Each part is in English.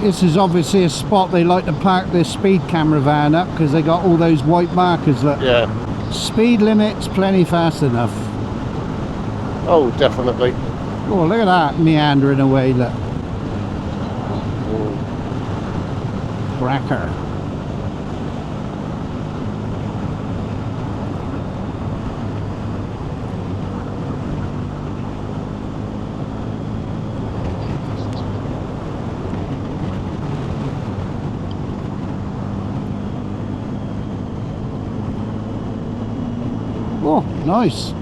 this is obviously a spot they like to park their speed camera van up, because they got all those white markers that speed limits plenty fast enough. Oh, definitely. Oh, look at that meandering away, look. Cracker. Oh, nice.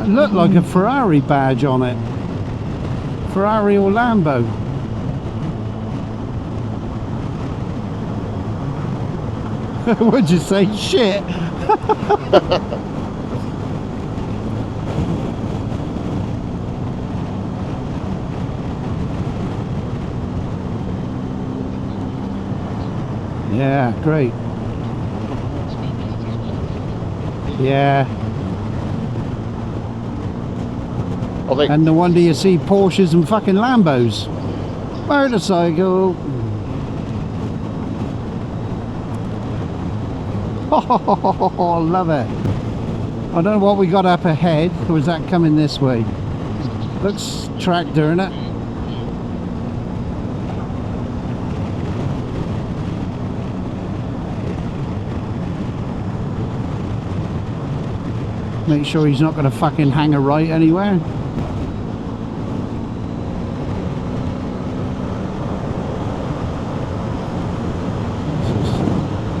It looked like a Ferrari badge on it. Ferrari or Lambo. What'd you say? Shit. Yeah, great. Yeah. And no wonder you see Porsches and fucking Lambos. Motorcycle. Oh, love it. I don't know what we got up ahead. Or is that coming this way? Looks tractor, innit? Make sure he's not going to fucking hang a right anywhere.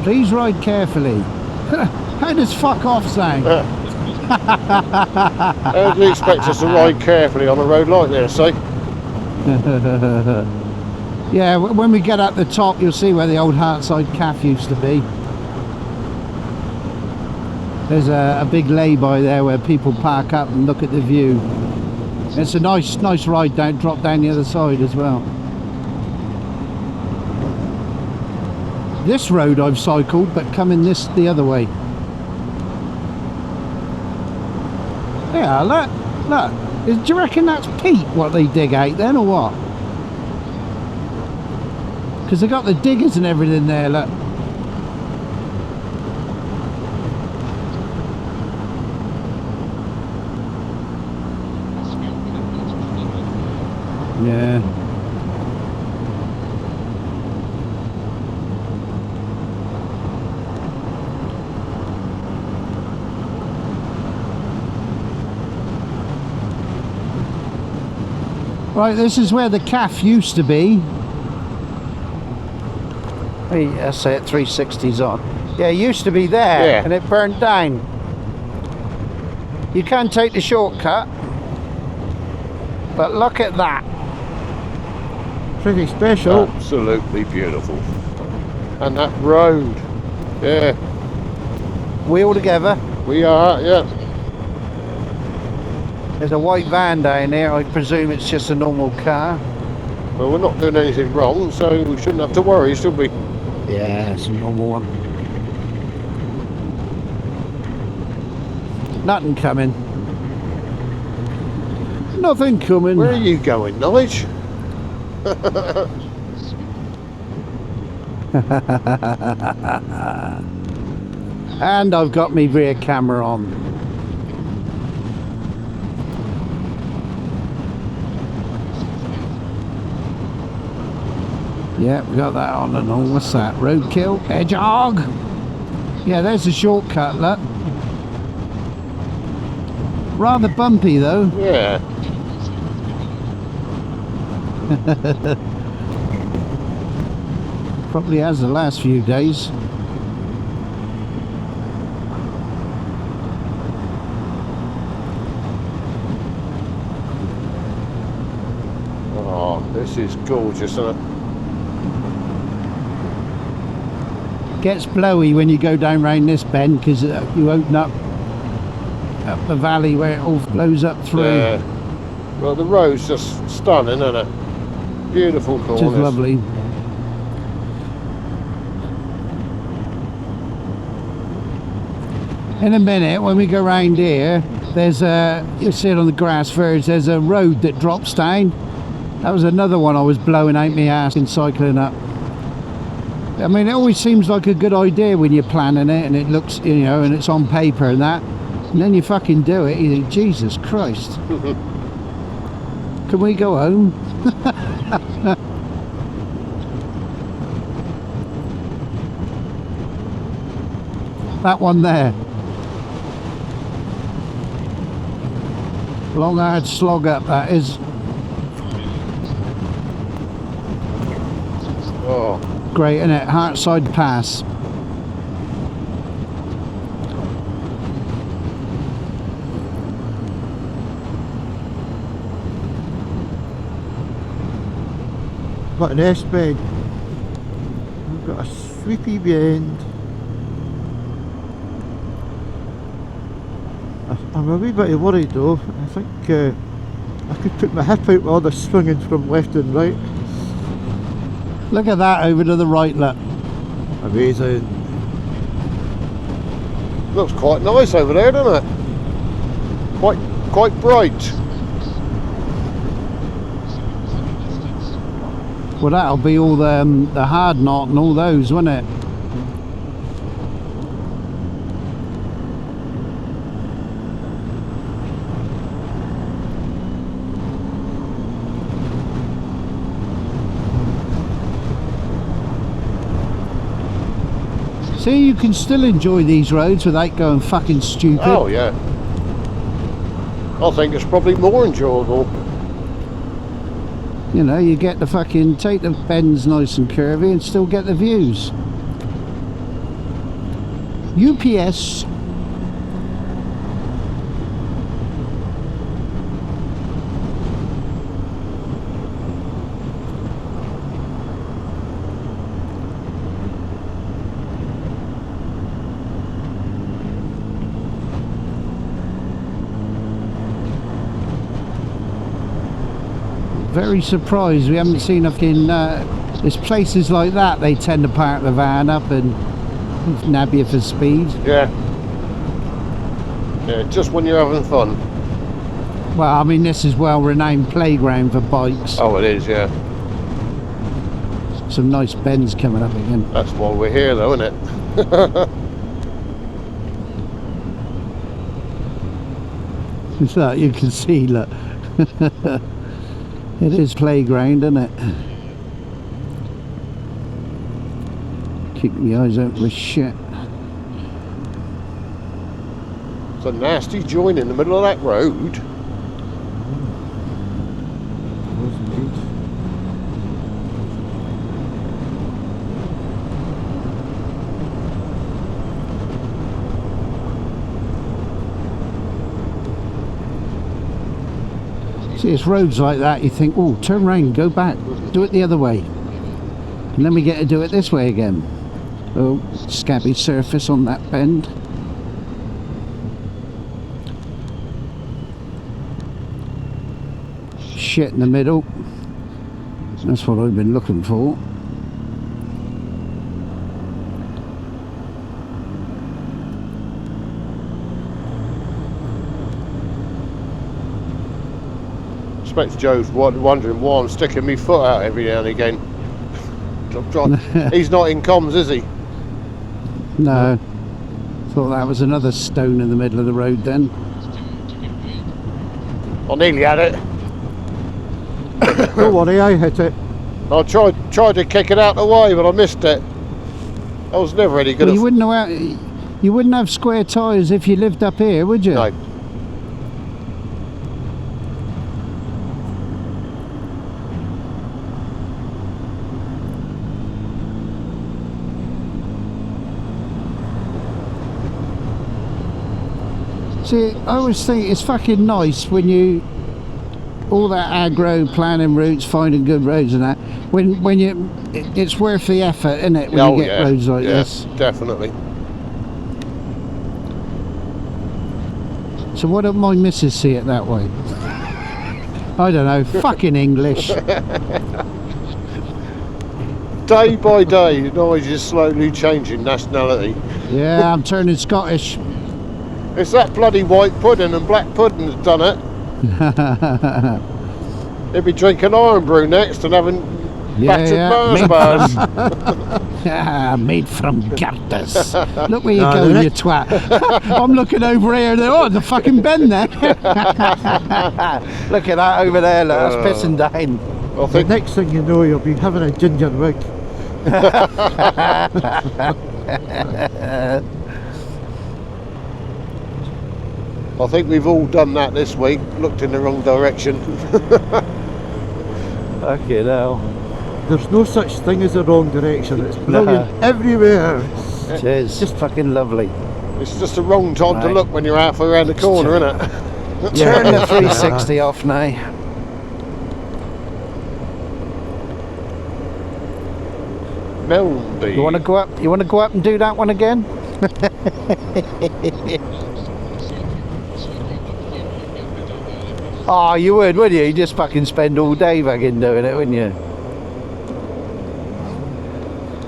Please ride carefully. How does fuck off sound? How do you expect us to ride carefully on a road like this, eh? Yeah, when we get at the top, you'll see where the old Hartside Pass used to be. There's a big lay-by there where people park up and look at the view. It's a nice ride down, drop down the other side as well. This road I've cycled, but coming the other way. Yeah, look. Do you reckon that's peat what they dig out then, or what? Because they got the diggers and everything there, look. Yeah. Right, this is where the calf used to be. Hey, that's it, 360's on. Yeah, it used to be there, and it burnt down. You can take the shortcut, but look at that. Pretty special. Absolutely beautiful. And that road. Yeah. We all together? We are, yeah. There's a white van down there. I presume it's just a normal car. Well, we're not doing anything wrong, so we shouldn't have to worry, should we? Yeah, it's a normal one. Nothing coming. Nothing coming. Where are you going, Nige? And I've got my rear camera on. Yeah, we got that on and all. What's that? Roadkill? Hedgehog? Yeah, there's a shortcut, look. Rather bumpy though. Yeah. Probably has the last few days. Oh, this is gorgeous, isn't it? Gets blowy when you go down round this bend, because you open up the valley where it all flows up through. Yeah. Well, the road's just stunning, isn't it? Beautiful corners. It is lovely. In a minute, when we go round here, there's a, you'll see it on the grass verge, there's a road that drops down, That was another one I was blowing out my ass in cycling up. I mean, it always seems like a good idea when you're planning it and it looks, you know, and it's on paper and that. And then you fucking do it, you think, Jesus Christ. Can we go home? That one there. Long hard slog up that is. Oh. Great, isn't it? Hartside Pass. Got an S-bend. We've got a sweepy bend. I'm a wee bit worried though. I think I could put my hip out with all the swinging from left and right. Look at that over to the right, look. Amazing. Looks quite nice over there, doesn't it? Quite bright. Well, that'll be all the hard knot and all those, won't it? See, you can still enjoy these roads without going fucking stupid. Oh yeah. I think it's probably more enjoyable. You know, you get the fucking, take the bends nice and curvy and still get the views. UPS. Very surprised we haven't seen fucking there's places like that they tend to park the van up and nab you for speed. Yeah. Yeah, just when you're having fun. Well, I mean, this is well-renowned playground for bikes. Oh, it is, yeah. Some nice bends coming up again. That's why we're here though, isn't it? So you can see, look. It is playground, isn't it? Keep your eyes open for shit. It's a nasty joint in the middle of that road. See, it's roads like that, you think, oh, turn round, go back, do it the other way. And then we get to do it this way again. Oh, scabby surface on that bend. Shit in the middle. That's what I've been looking for. I expect Joe's wondering why I'm sticking my foot out every now and again. He's not in comms, is he? No. Thought that was another stone in the middle of the road then. I nearly had it. Don't worry, I hit it. I tried to kick it out the way, but I missed it. I was never any good Well, at... you wouldn't have square tyres if you lived up here, would you? No. See, I always think it's fucking nice when you, all that aggro planning routes, finding good roads and that, when you, it's worth the effort, isn't it, when you get roads like this? Definitely. So why don't my missus see it that way? I don't know, fucking English. Day by day, Nige is slowly changing nationality. Yeah, I'm turning Scottish. It's that bloody white pudding and black pudding that's done it. He'd be drinking iron brew next and having battered Mars bars. Made from garters. Look where you go, you twat. I'm looking over here. Oh, the fucking bend there. Look at that over there. Look, that's pissing down. I think The next thing you know, you'll be having a ginger wig. I think we've all done that this week. Looked in the wrong direction. Fucking hell. There's no such thing as a wrong direction. It's brilliant everywhere. Cheers. Just fucking lovely. It's just the wrong time to Right. look when you're halfway around the corner, isn't it? Turn the 360 off now. Melby. You want to go up? You want to go up and do that one again? Oh, you would, wouldn't you? You just fucking spend all day fucking doing it, wouldn't you?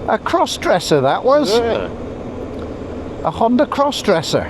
A cross-dresser that was. Yeah. A Honda cross-dresser.